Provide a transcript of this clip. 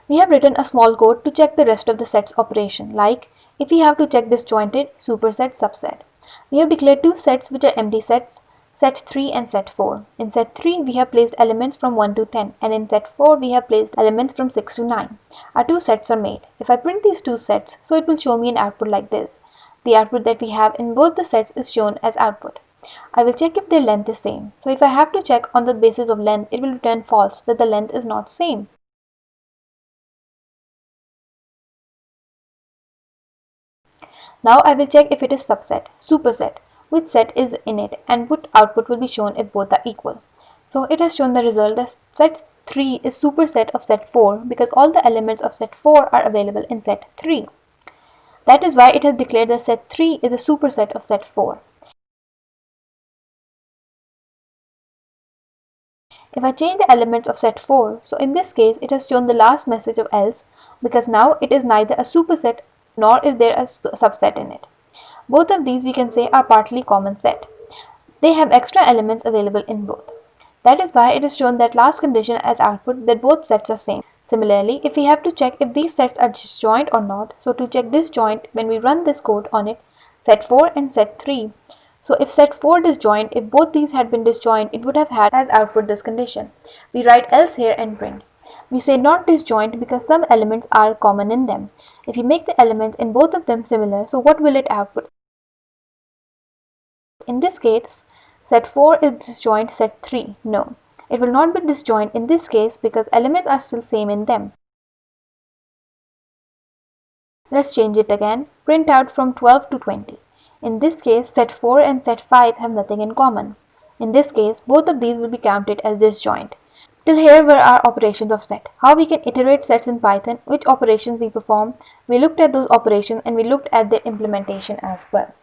We have written a small code to check the rest of the set's operation, like if we have to check disjointed, superset, subset. We have declared two sets which are empty sets, set 3 and set 4. In set 3 we have placed elements from 1 to 10, and in set 4 we have placed elements from 6 to 9. Our two sets are made. If I print these two sets, so it will show me an output like this. The output that we have in both the sets is shown as output. I will check if their length is same. So if I have to check on the basis of length, it will return false, that the length is not same. Now I will check if it is subset, superset, which set is in it, and what output will be shown if both are equal. So it has shown the result that set 3 is superset of set 4 because all the elements of set 4 are available in set 3. That is why it has declared that set 3 is a superset of set 4. If I change the elements of set 4, so in this case it has shown the last message of else because now it is neither a superset nor is there a subset in it. Both of these we can say are partly common set. They have extra elements available in both. That is why it is shown that last condition as output that both sets are same. Similarly, if we have to check if these sets are disjoint or not, so to check disjoint when we run this code on it, set 4 and set 3. So if set 4 disjoint, if both these had been disjoint, it would have had as output this condition. We write else here and print. We say not disjoint because some elements are common in them. If you make the elements in both of them similar, so what will it output? In this case, set 4 is disjoint set 3. No, it will not be disjoint in this case because elements are still same in them. Let's change it again. Print out from 12 to 20. In this case, set 4 and set 5 have nothing in common. In this case, both of these will be counted as disjoint. Till here were our operations of set. How we can iterate sets in Python, which operations we perform. We looked at those operations and we looked at their implementation as well.